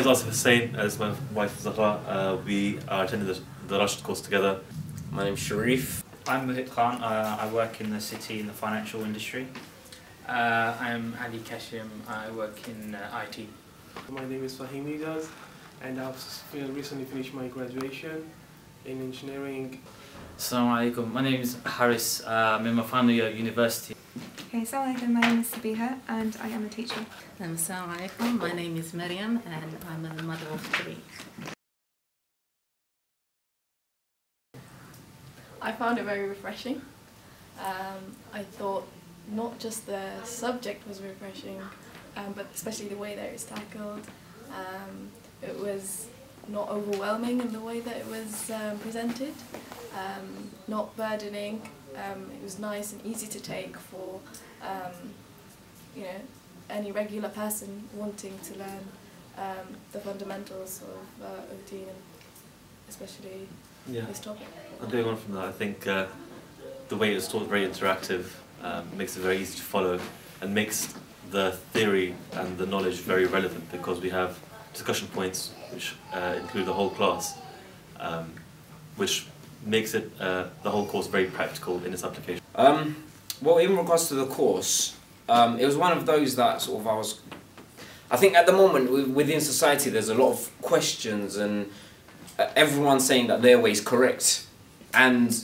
name is Asif Hussain, as my wife Zahra. We are attending the Rashid course together. My name is Sharif. I'm Mohit Khan. I work in the city in the financial industry. I'm Ali Kashim. I work in IT. My name is Fahim Igaz, and I've recently finished my graduation in engineering. Assalamu alaikum. My name is Haris. I'm in my final year at university. Okay, assalamu alaikum. My name is Sabiha and I am a teacher. Assalamu alaikum. My name is Maryam and I'm a mother of 3. I found it very refreshing. I thought not just the subject was refreshing, but especially the way that it was tackled. It was not overwhelming in the way that it was presented, not burdening. It was nice and easy to take for any regular person wanting to learn the fundamentals of deen, and especially this topic. And going on from that, I think the way it's taught is very interactive, makes it very easy to follow, and makes the theory and the knowledge very relevant, because we have discussion points which include the whole class, which makes it the whole course very practical in its application. Well, in regards to the course, it was one of those that sort of I think at the moment within society there's a lot of questions and everyone's saying that their way is correct, and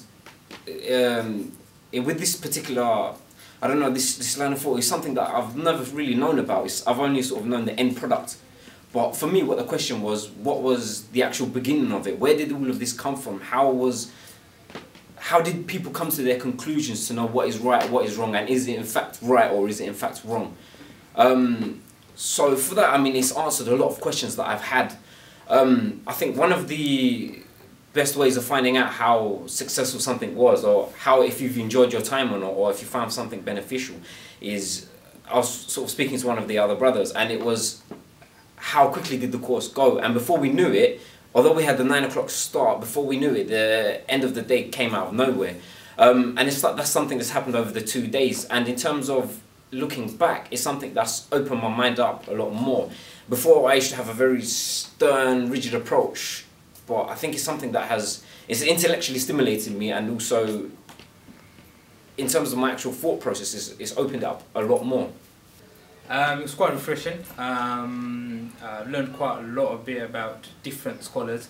with this particular, I don't know, this line of thought is something that I've never really known about. I've only sort of known the end product. But for me, what the question was, what was the actual beginning of it? Where did all of this come from? How did people come to their conclusions to know what is right, what is wrong, and is it in fact right or is it in fact wrong? So for that, I mean, it's answered a lot of questions that I've had. I think one of the best ways of finding out how successful something was, or how, if you've enjoyed your time or not, or if you found something beneficial, is I was sort of speaking to one of the other brothers, and it was how quickly did the course go. And before we knew it, although we had the 9 o'clock start, before we knew it, the end of the day came out of nowhere. And that's something that's happened over the 2 days. And in terms of looking back, it's something that's opened my mind up a lot more. Before, I used to have a very stern, rigid approach, but I think it's something that it's intellectually stimulated me, and also in terms of my actual thought process, it's opened up a lot more. It was quite refreshing. Learned quite a lot of bit about different scholars,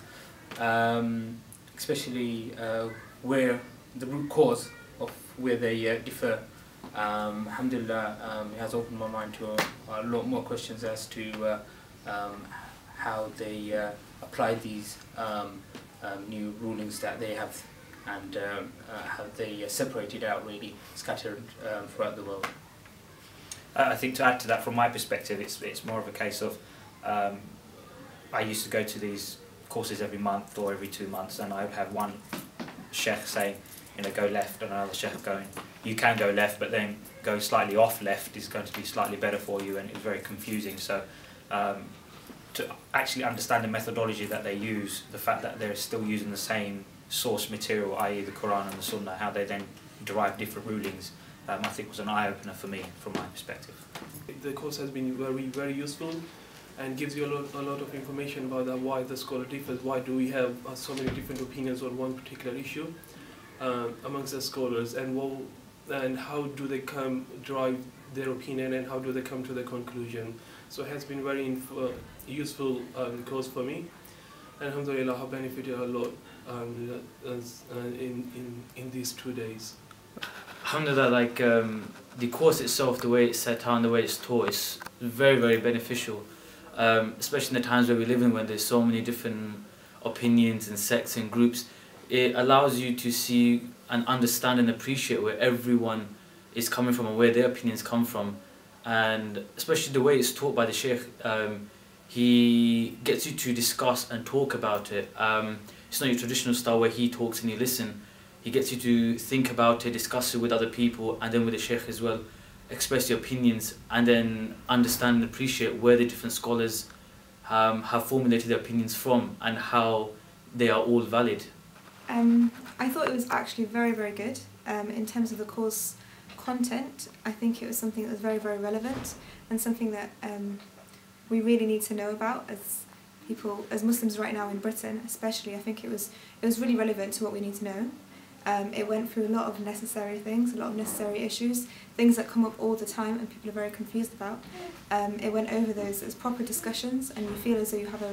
especially where the root cause of where they differ. Alhamdulillah, it has opened my mind to a lot more questions as to how they apply these new rulings that they have, and how they separated out, really scattered throughout the world. I think to add to that, from my perspective, it's more of a case of I used to go to these courses every month or every 2 months, and I would have one sheikh saying, go left, and another sheikh going, you can go left, but then go slightly off left is going to be slightly better for you, and it was very confusing. So to actually understand the methodology that they use, the fact that they're still using the same source material, i.e. the Quran and the Sunnah, how they then derive different rulings, I think was an eye-opener for me, from my perspective. The course has been very, very useful, and gives you a lot of information about why the scholar differs, why do we have so many different opinions on one particular issue amongst the scholars, and how do they drive their opinion, and how do they come to the conclusion. So it has been very useful course for me, and alhamdulillah, I have benefited a lot in these 2 days. Alhamdulillah, the course itself, the way it's set out and the way it's taught, is very, very beneficial, especially in the times where we live in, when there's so many different opinions and sects and groups. It allows you to see and understand and appreciate where everyone is coming from and where their opinions come from, and especially the way it's taught by the sheikh. He gets you to discuss and talk about it. It's not your traditional style where he talks and you listen. He gets you to think about it, discuss it with other people, and then with the sheikh as well, express your opinions, and then understand and appreciate where the different scholars have formulated their opinions from, and how they are all valid. I thought it was actually very, very good. In terms of the course content, I think it was something that was very, very relevant, and something that we really need to know about, as people, as Muslims right now in Britain especially, I think it was really relevant to what we need to know. It went through a lot of necessary things, a lot of necessary issues, things that come up all the time and people are very confused about. It went over those as proper discussions, and you feel as though you have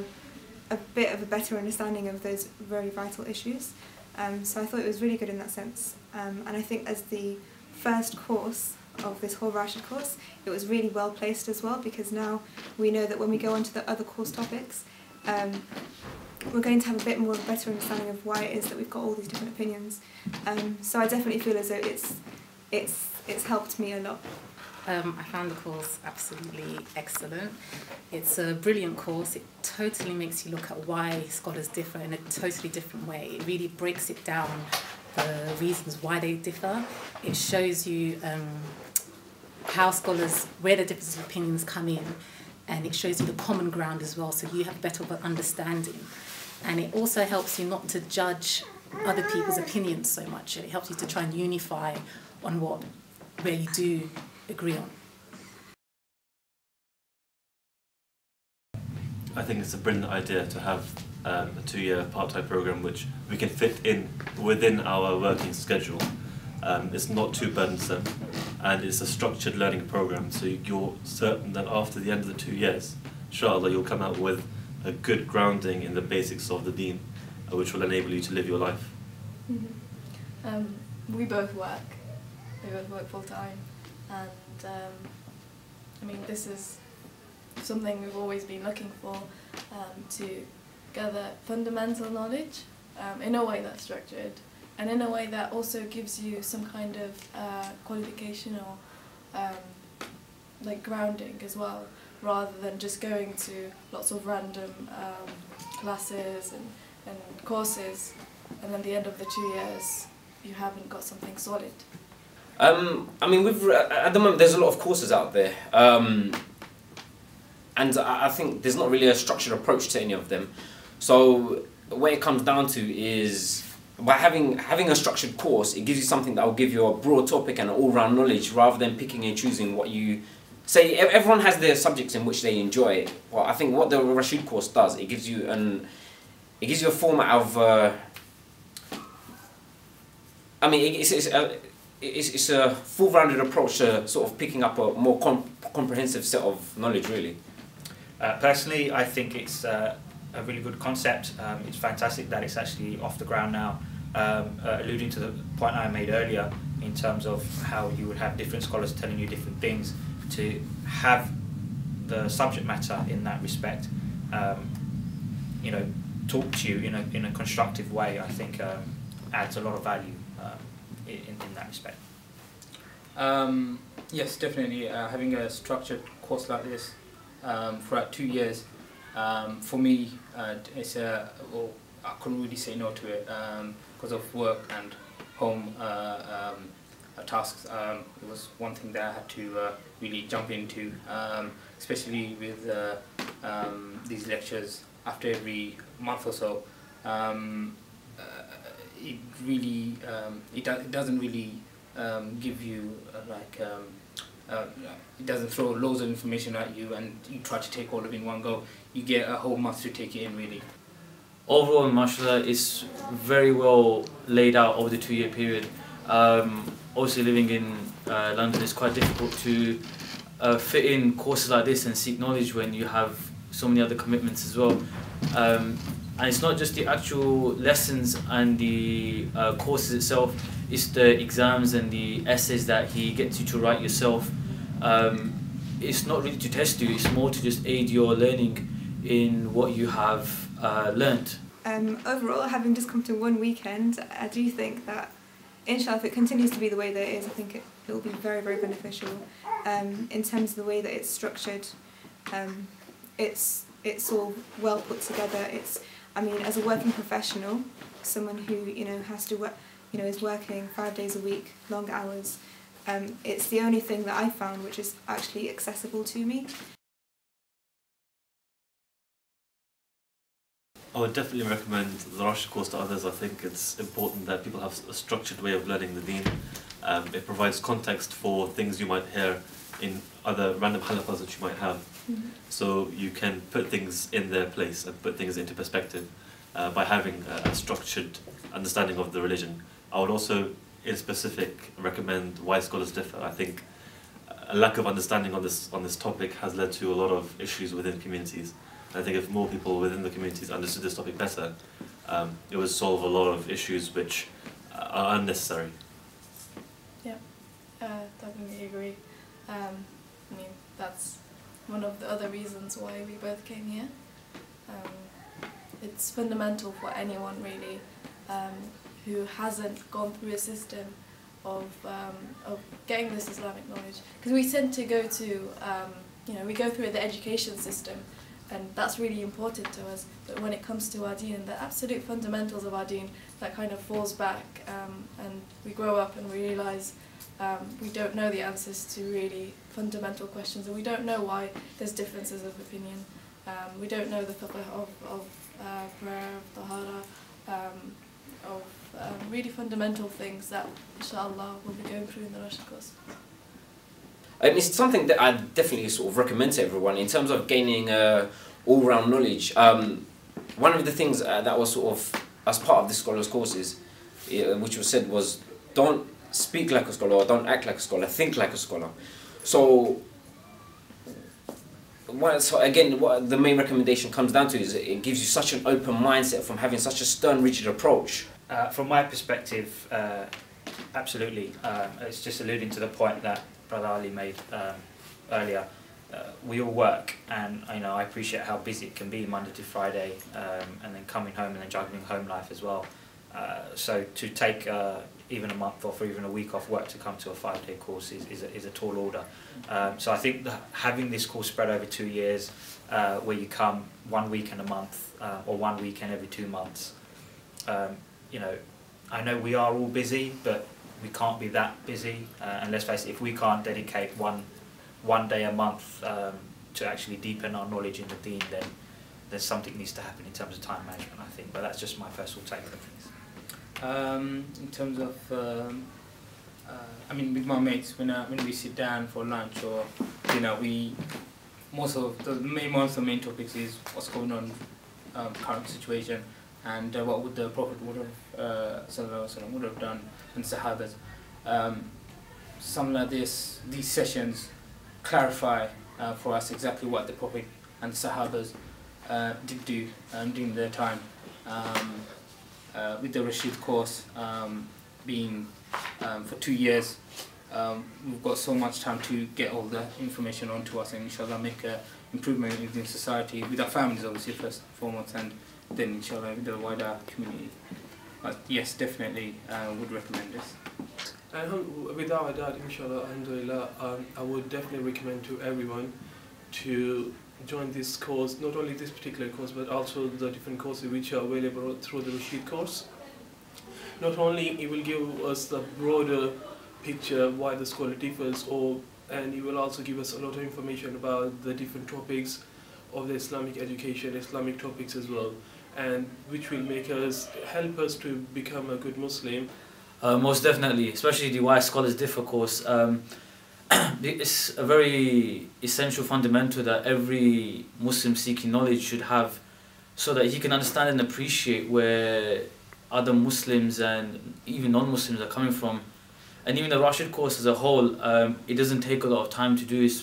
a bit of a better understanding of those very vital issues. So I thought it was really good in that sense. And I think as the first course of this whole Rashid course, it was really well placed as well, because now we know that when we go on to the other course topics, we're going to have a bit more of a better understanding of why it is that we've got all these different opinions. So I definitely feel as though it's helped me a lot. I found the course absolutely excellent. It's a brilliant course. It totally makes you look at why scholars differ in a totally different way. It really breaks it down, the reasons why they differ. It shows you how scholars, where the differences of opinions come in, and it shows you the common ground as well, so you have better of an understanding. And it also helps you not to judge other people's opinions so much. It helps you to try and unify on where you do agree on. I think it's a brilliant idea to have a 2-year part-time program which we can fit in within our working schedule. It's not too burdensome, and it's a structured learning program, so you're certain that after the end of the 2 years, inshallah, you'll come out with a good grounding in the basics of the deen, which will enable you to live your life. We both work. We both work full-time, and I mean, this is something we've always been looking for, to gather fundamental knowledge in a way that's structured, and in a way that also gives you some kind of qualification or like grounding as well, rather than just going to lots of random classes and courses, and at the end of the 2 years you haven't got something solid. I mean, at the moment there's a lot of courses out there, and I think there's not really a structured approach to any of them. So what it comes down to is, by having a structured course, it gives you something that will give you a broad topic and all-round knowledge, rather than picking and choosing what you say. Everyone has their subjects in which they enjoy. Well, I think what the Rashid course does, it gives you a format of I mean, it's a full-rounded approach to sort of picking up a more comprehensive set of knowledge, really. Personally, I think it's a really good concept. It's fantastic that it's actually off the ground now, alluding to the point I made earlier in terms of how you would have different scholars telling you different things. To have the subject matter in that respect, you know, talk to you in a constructive way, I think adds a lot of value in that respect. Yes, definitely. Having a structured course like this throughout 2 years, for me, it's well, I couldn't really say no to it because of work and home tasks. It was one thing that I had to really jump into, especially with these lectures after every month or so. It really it doesn't really give you it doesn't throw loads of information at you and you try to take all of it in one go. You get a whole month to take it in, really. Overall, mashallah, it's very well laid out over the 2-year period. Also, living in London, it's quite difficult to fit in courses like this and seek knowledge when you have so many other commitments as well. And it's not just the actual lessons and the courses itself, it's the exams and the essays that he gets you to write yourself. It's not really to test you, it's more to just aid your learning in what you have learnt. Overall, having just come to one weekend, I do think that, inshallah, if it continues to be the way that it is, I think it will be very, very beneficial in terms of the way that it's structured. It's all well put together. I mean, as a working professional, someone who has to work, is working 5 days a week, long hours. It's the only thing that I found which is actually accessible to me. I would definitely recommend the Rashid course to others. I think it's important that people have a structured way of learning the deen. It provides context for things you might hear in other random halaqas that you might have. So you can put things in their place and put things into perspective by having a structured understanding of the religion. I would also, in specific, recommend Why Scholars Differ. I think a lack of understanding on this topic has led to a lot of issues within communities. I think if more people within the communities understood this topic better, it would solve a lot of issues which are unnecessary. Yeah, definitely agree. I mean, that's one of the other reasons why we both came here. It's fundamental for anyone really who hasn't gone through a system of getting this Islamic knowledge, because we tend to go to we go through the education system, and that's really important to us. But when it comes to our deen, the absolute fundamentals of our deen, that kind of falls back, and we grow up and we realise we don't know the answers to really fundamental questions, and we don't know why there's differences of opinion. We don't know the fiqh of prayer, of tahara, of really fundamental things that, inshallah, we'll be going through in the Rashid course. It's something that I definitely sort of recommend to everyone in terms of gaining all-round knowledge. One of the things that was sort of as part of the scholars' courses, which was said, was don't speak like a scholar or don't act like a scholar, think like a scholar. So again, what the main recommendation comes down to is it gives you such an open mindset from having such a stern, rigid approach. From my perspective, absolutely. It's just alluding to the point that Brother Ali made earlier. We all work, and I appreciate how busy it can be Monday to Friday, and then coming home and then juggling home life as well. So to take even a month off or even a week off work to come to a 5-day course is a tall order. So I think that having this course spread over 2 years, where you come 1 weekend a month or 1 weekend every 2 months, I know we are all busy, but we can't be that busy. And let's face it, if we can't dedicate one day a month to actually deepen our knowledge in the deen, then there's something needs to happen in terms of time management, I think. But that's just my personal take on things. In terms of, I mean, with my mates, when we sit down for lunch or dinner, most of the main topics is what's going on, current situation, and what would the Prophet would have done, and Sahabas. Something like this, these sessions clarify for us exactly what the Prophet and the Sahabas did do during their time. With the Rashid course being for 2 years, we've got so much time to get all the information onto us and inshallah make an improvement within society, with our families obviously first and foremost, and then inshallah with the wider community. But yes, definitely would recommend this. Without a doubt, inshallah, alhamdulillah, I would definitely recommend to everyone to join this course, not only this particular course, but also the different courses which are available through the Rashid course. Not only it will give us the broader picture of why the scholar differs, and it will also give us a lot of information about the different topics of the Islamic education, Islamic topics as well, and which will help us to become a good Muslim. Most definitely, especially the Why Scholars Differ course. It's a very essential fundamental that every Muslim seeking knowledge should have, so that he can understand and appreciate where other Muslims and even non-Muslims are coming from. And even the Rashid course as a whole, it doesn't take a lot of time to do. It's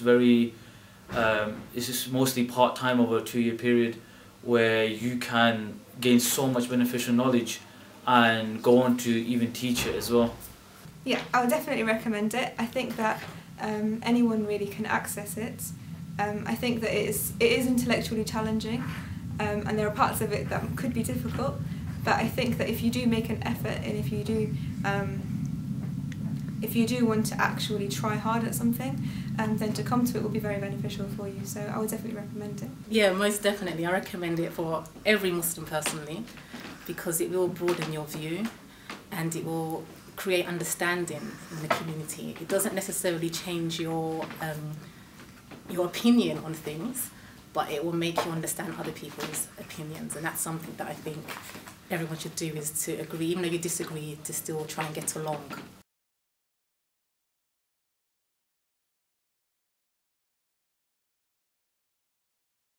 just mostly part-time over a 2-year period, where you can gain so much beneficial knowledge and go on to even teach it as well. Yeah, I would definitely recommend it. I think that anyone really can access it. I think that it is intellectually challenging, and there are parts of it that could be difficult, but I think that if you do make an effort, and if you do want to actually try hard at something, then to come to it will be very beneficial for you. So I would definitely recommend it. Yeah, most definitely. I recommend it for every Muslim personally, because it will broaden your view and it will create understanding in the community. It doesn't necessarily change your opinion on things, but it will make you understand other people's opinions, and that's something that I think everyone should do, is to agree, even though you disagree, to still try and get along